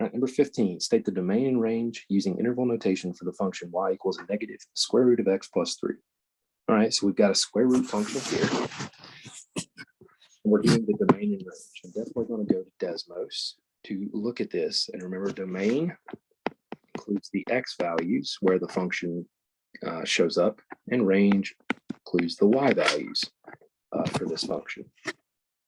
All right, number 15, state the domain and range using interval notation for the function y equals a negative square root of x plus 3. All right, so we've got a square root function here. We're doing the domain and range. I'm definitely going to go to Desmos to look at this. And remember, domain includes the x values where the function shows up, and range includes the y values for this function. And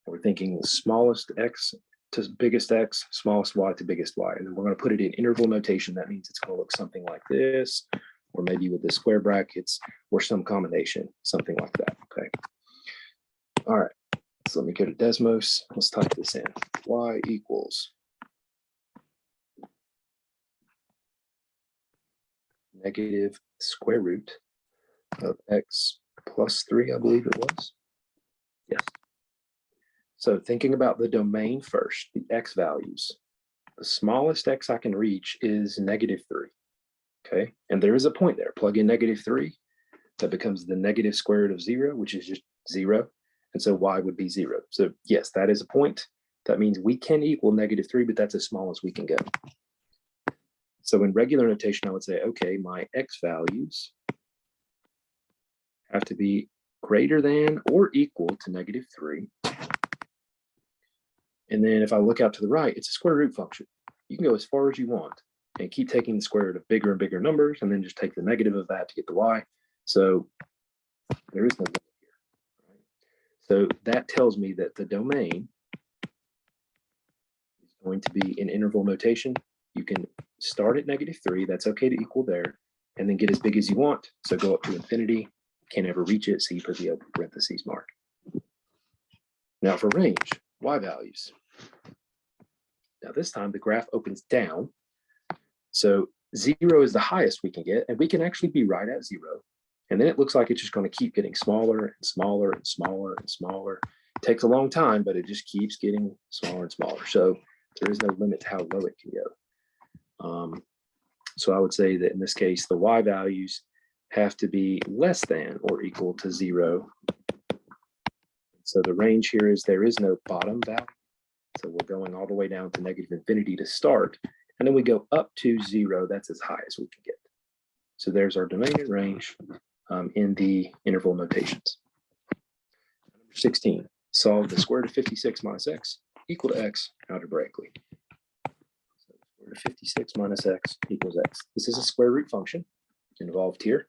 we're thinking the smallest x to biggest x, smallest y to biggest y. And then we're going to put it in interval notation. That means it's going to look something like this, or maybe with the square brackets, or some combination, something like that. Okay. All right. So let me go to Desmos. Let's type this in. Y equals negative square root of x plus 3, I believe it was. Yes. So thinking about the domain first, the x values, the smallest x I can reach is negative 3. Okay. And there is a point there. Plug in negative 3. That becomes the negative square root of 0, which is just 0. And so y would be 0. So yes, that is a point. That means we can equal negative 3, but that's as small as we can go. So in regular notation, I would say, okay, my x values have to be greater than or equal to negative 3. And then if I look out to the right, it's a square root function. You can go as far as you want and keep taking the square root of bigger and bigger numbers, and then just take the negative of that to get the y. So there is no limit here. Right? So that tells me that the domain is going to be in interval notation. You can start at negative 3. That's okay to equal there, and then get as big as you want. So go up to infinity. Can't ever reach it, so you put the open parentheses mark. Now for range, y values. Now this time the graph opens down. So 0 is the highest we can get, and we can actually be right at 0. And then it looks like it's just going to keep getting smaller and smaller and smaller and smaller. It takes a long time, but it just keeps getting smaller and smaller. So there is no limit to how low it can go. So I would say that in this case, the y values have to be less than or equal to 0. So the range here is there is no bottom value. So we're going all the way down to negative infinity to start. And then we go up to 0. That's as high as we can get. So there's our domain and range in the interval notations. Number 16, solve the square root of 56 minus x equal to x algebraically. So square root of 56 minus x equals x. This is a square root function involved here.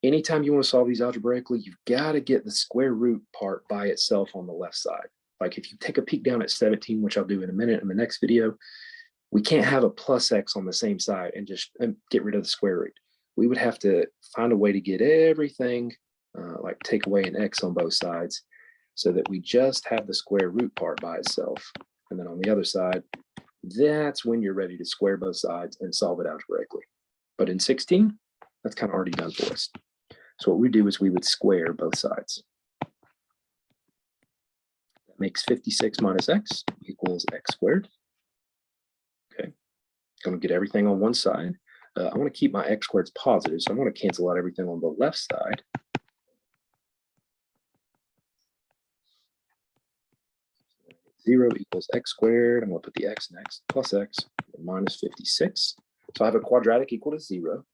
Anytime you want to solve these algebraically, you've got to get the square root part by itself on the left side. Like if you take a peek down at 17, which I'll do in a minute in the next video, we can't have a plus x on the same side and just get rid of the square root. We would have to find a way to get everything, like take away an x on both sides, so that we just have the square root part by itself. And then on the other side, that's when you're ready to square both sides and solve it algebraically. But in 16, that's kind of already done for us. So what we do is we would square both sides. That makes 56 minus x equals x squared. Okay, going to get everything on one side. I want to keep my x squareds positive, so I'm going to cancel out everything on the left side. Zero equals x squared. I'm going to put the x next, plus x minus 56. So I have a quadratic equal to 0.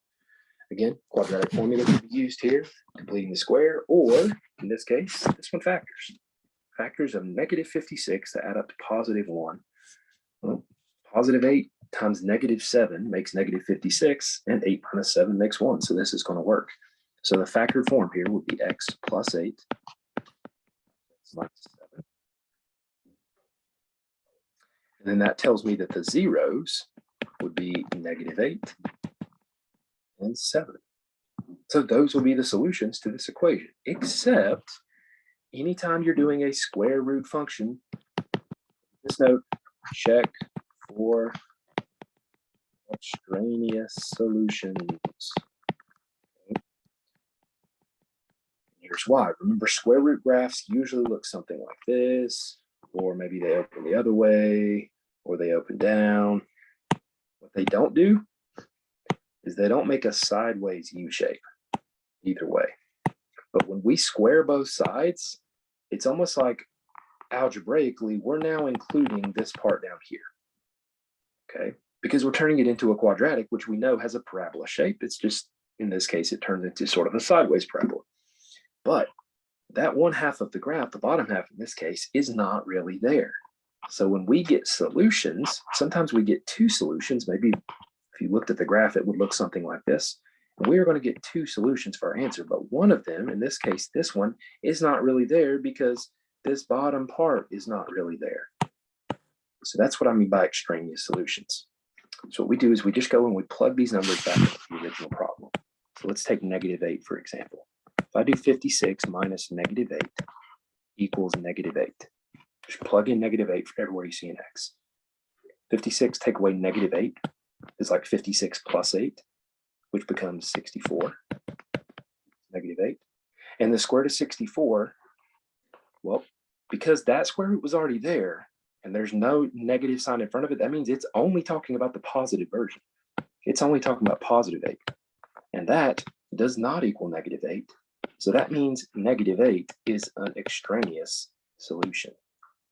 Again, quadratic formula can be used here, completing the square, or in this case, this one factors. Factors of negative 56 to add up to positive 1. Well, positive 8 times negative 7 makes negative 56, and 8 minus 7 makes 1. So this is going to work. So the factored form here would be x plus 8 minus 7. And then that tells me that the zeros would be negative 8 and 7. So those will be the solutions to this equation, except anytime you're doing a square root function, just note, check for extraneous solutions. Okay. Here's why. Remember, square root graphs usually look something like this, or maybe they open the other way, or they open down. What they don't do is they don't make a sideways U shape either way. But when we square both sides, it's almost like algebraically, we're now including this part down here. Okay, because we're turning it into a quadratic, which we know has a parabola shape. It's just, in this case, it turns into sort of a sideways parabola. But that 1/2 of the graph, the bottom half in this case, is not really there. So when we get solutions, sometimes we get two solutions. Maybe if you looked at the graph, it would look something like this. And we are going to get two solutions for our answer, but one of them, in this case, this one, is not really there because this bottom part is not really there. So that's what I mean by extraneous solutions. So what we do is we just go and we plug these numbers back into the original problem. So let's take -8, for example. If I do 56 minus -8 equals -8, just plug in -8 for everywhere you see an X. 56 take away -8 is like 56 plus 8, which becomes 64, -8. And the square root of 64, well, because that square root was already there and there's no negative sign in front of it, that means it's only talking about the positive version. It's only talking about +8. And that does not equal -8. So that means -8 is an extraneous solution.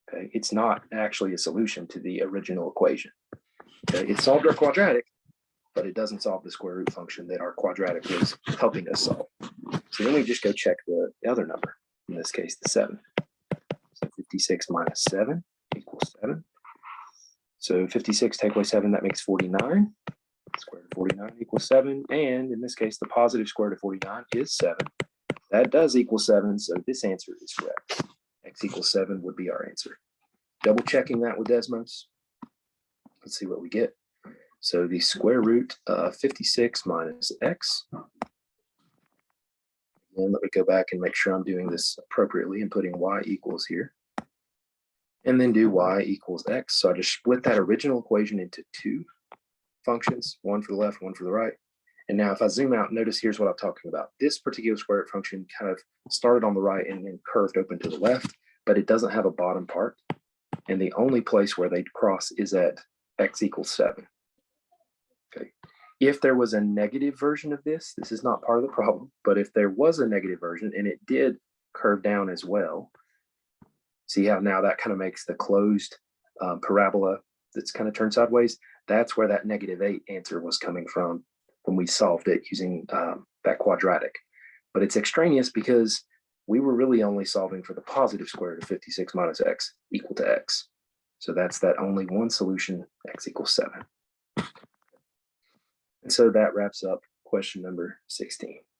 Okay, it's not actually a solution to the original equation. Okay, it solved our quadratic, but it doesn't solve the square root function that our quadratic was helping us solve. So then we just go check the other number, in this case, the 7. So 56 minus 7 equals 7. So 56 take away 7, that makes 49. Square root of 49 equals 7. And in this case, the positive square root of 49 is 7. That does equal 7, so this answer is correct. X equals 7 would be our answer. Double checking that with Desmos. Let's see what we get. So the square root of 56 minus X. And let me go back and make sure I'm doing this appropriately and putting Y equals here. And then do Y equals X. So I just split that original equation into two functions, one for the left, one for the right. And now if I zoom out, notice here's what I'm talking about. This particular square root function kind of started on the right and then curved open to the left, but it doesn't have a bottom part. And the only place where they cross is at X equals 7. Okay. If there was a negative version of this, this is not part of the problem, but if there was a negative version and it did curve down as well, see how now that kind of makes the closed parabola that's kind of turned sideways? That's where that -8 answer was coming from when we solved it using that quadratic. But it's extraneous because we were really only solving for the positive square root of 56 minus X equal to X. So that's that only one solution, X equals 7. And so that wraps up question number 16.